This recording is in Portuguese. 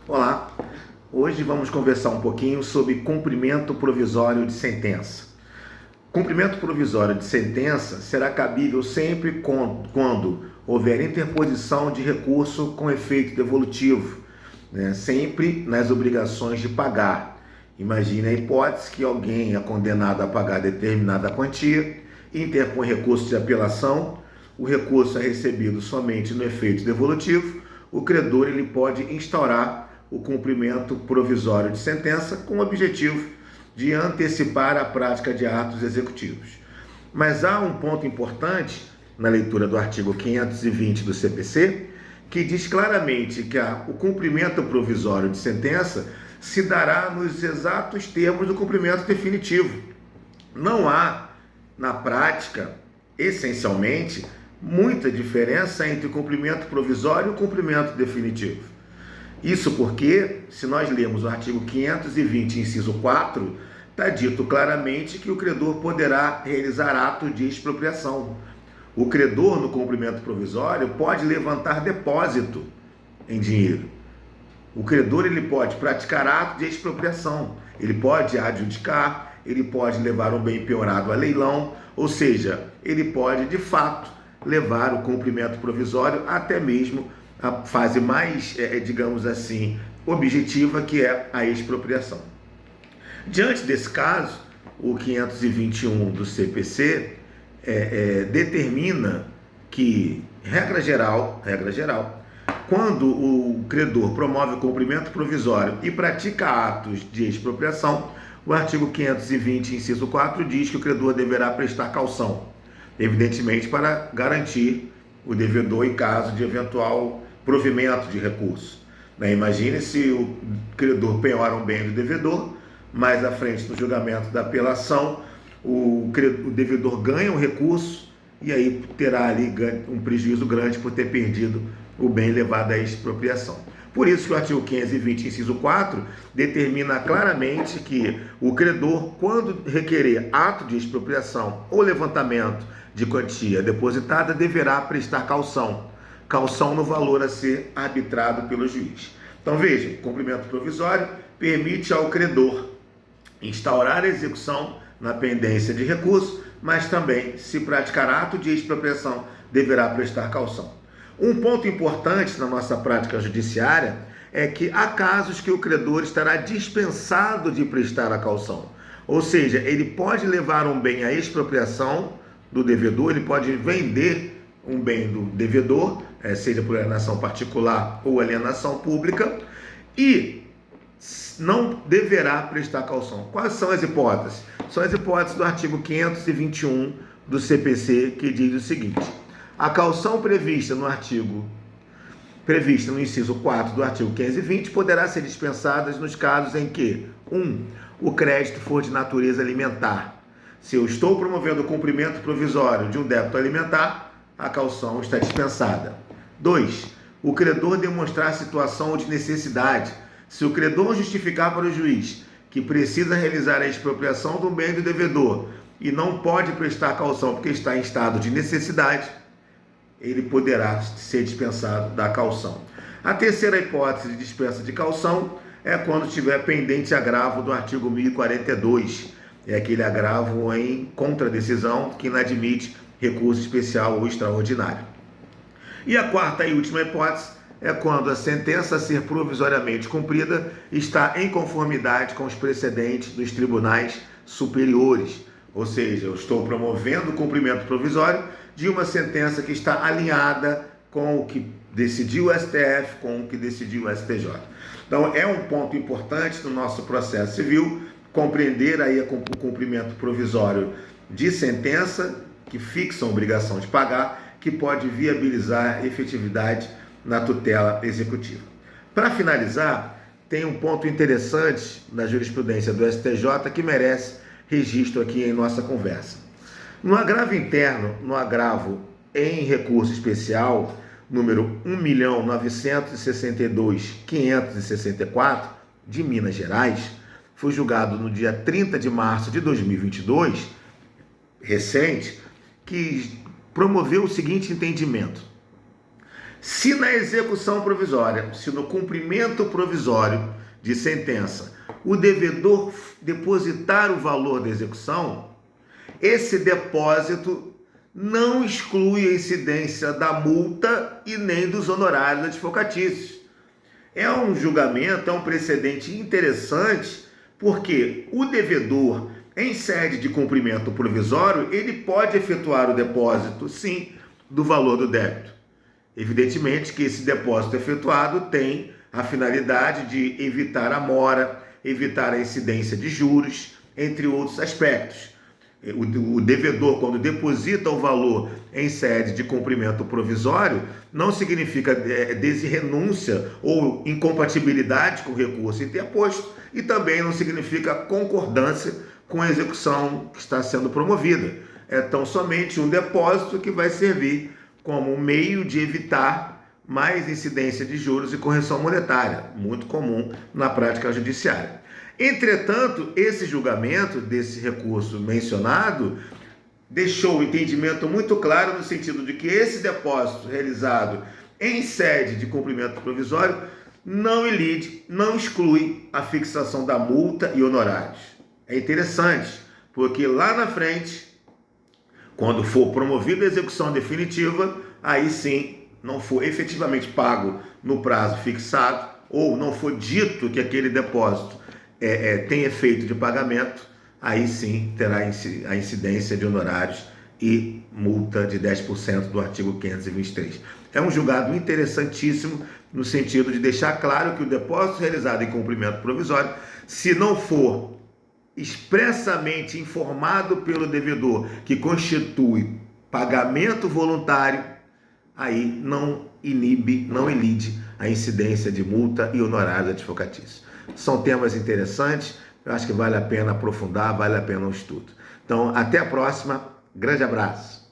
Olá, hoje vamos conversar um pouquinho sobre cumprimento provisório de sentença. Cumprimento provisório de sentença será cabível sempre quando houver interposição de recurso com efeito devolutivo, sempre nas obrigações de pagar. Imagine a hipótese que alguém é condenado a pagar determinada quantia, interpõe recurso de apelação, o recurso é recebido somente no efeito devolutivo, o credor ele pode instaurar o cumprimento provisório de sentença com o objetivo de antecipar a prática de atos executivos. Mas há um ponto importante na leitura do artigo 520 do CPC, que diz claramente que o cumprimento provisório de sentença se dará nos exatos termos do cumprimento definitivo. Não há, na prática, essencialmente, muita diferença entre cumprimento provisório e cumprimento definitivo. Isso porque, se nós lermos o artigo 520, inciso 4, está dito claramente que o credor poderá realizar ato de expropriação. O credor, no cumprimento provisório, pode levantar depósito em dinheiro. O credor ele pode praticar ato de expropriação, ele pode adjudicar, ele pode levar um bem penhorado a leilão, ou seja, ele pode, de fato, levar o cumprimento provisório até mesmo a fase mais, digamos assim, objetiva, que é a expropriação. Diante desse caso, o 521 do CPC determina que, regra geral, quando o credor promove o cumprimento provisório e pratica atos de expropriação, o artigo 520, inciso 4, diz que o credor deverá prestar caução, evidentemente para garantir o devedor em caso de eventual provimento de recurso. Imagine se o credor penhora um bem do devedor, mais à frente do julgamento da apelação, o devedor ganha um recurso e aí terá ali um prejuízo grande por ter perdido o bem levado à expropriação. Por isso que o artigo 520, inciso 4, determina claramente que o credor, quando requerer ato de expropriação ou levantamento de quantia depositada, deverá prestar caução no valor a ser arbitrado pelo juiz. Então veja, o cumprimento provisório permite ao credor instaurar a execução na pendência de recurso, mas também, se praticar ato de expropriação, deverá prestar caução. Um ponto importante na nossa prática judiciária é que há casos que o credor estará dispensado de prestar a caução. Ou seja, ele pode levar um bem à expropriação do devedor, ele pode vender um bem do devedor, seja por alienação particular ou alienação pública, e não deverá prestar caução. Quais são as hipóteses? São as hipóteses do artigo 521 do CPC, que diz o seguinte: a caução prevista no inciso 4 do artigo 520 poderá ser dispensada nos casos em que 1. O crédito for de natureza alimentar. Se eu estou promovendo o cumprimento provisório de um débito alimentar, a caução está dispensada. 2. O credor demonstrar situação de necessidade. Se o credor justificar para o juiz que precisa realizar a expropriação do bem do devedor e não pode prestar caução porque está em estado de necessidade, ele poderá ser dispensado da caução. A terceira hipótese de dispensa de caução é quando tiver pendente agravo do artigo 1042. É aquele agravo em contradecisão que não admite recurso especial ou extraordinário. E a quarta e última hipótese é quando a sentença a ser provisoriamente cumprida está em conformidade com os precedentes dos tribunais superiores. Ou seja, eu estou promovendo o cumprimento provisório de uma sentença que está alinhada com o que decidiu o STF, com o que decidiu o STJ. Então, é um ponto importante no nosso processo civil compreender aí o cumprimento provisório de sentença que fixa a obrigação de pagar, que pode viabilizar a efetividade na tutela executiva. Para finalizar, tem um ponto interessante na jurisprudência do STJ que merece registro aqui em nossa conversa. No agravo interno, no agravo em recurso especial, número 1.962.564, de Minas Gerais, foi julgado no dia 30 de março de 2022, recente, que promoveu o seguinte entendimento: Se na execução provisória, se no cumprimento provisório de sentença, o devedor depositar o valor da execução, esse depósito não exclui a incidência da multa e nem dos honorários advocatícios. É um julgamento, é um precedente interessante, porque o devedor, em sede de cumprimento provisório, ele pode efetuar o depósito, sim, do valor do débito. Evidentemente que esse depósito efetuado tem a finalidade de evitar a mora, evitar a incidência de juros, entre outros aspectos. O devedor, quando deposita o valor em sede de cumprimento provisório, não significa desrenúncia ou incompatibilidade com o recurso interposto e também não significa concordância com a execução que está sendo promovida. É tão somente um depósito que vai servir como um meio de evitar mais incidência de juros e correção monetária, muito comum na prática judiciária. Entretanto, esse julgamento desse recurso mencionado deixou o entendimento muito claro no sentido de que esse depósito realizado em sede de cumprimento provisório não ilide, não exclui a fixação da multa e honorários. É interessante, porque lá na frente, quando for promovida a execução definitiva, aí sim não for efetivamente pago no prazo fixado ou não for dito que aquele depósito tem efeito de pagamento, aí sim terá a incidência de honorários e multa de 10% do artigo 523. É um julgado interessantíssimo no sentido de deixar claro que o depósito realizado em cumprimento provisório, se não for expressamente informado pelo devedor que constitui pagamento voluntário, aí não inibe, não ilide a incidência de multa e honorários advocatícios. São temas interessantes, eu acho que vale a pena aprofundar, vale a pena um estudo. Então, até a próxima, grande abraço.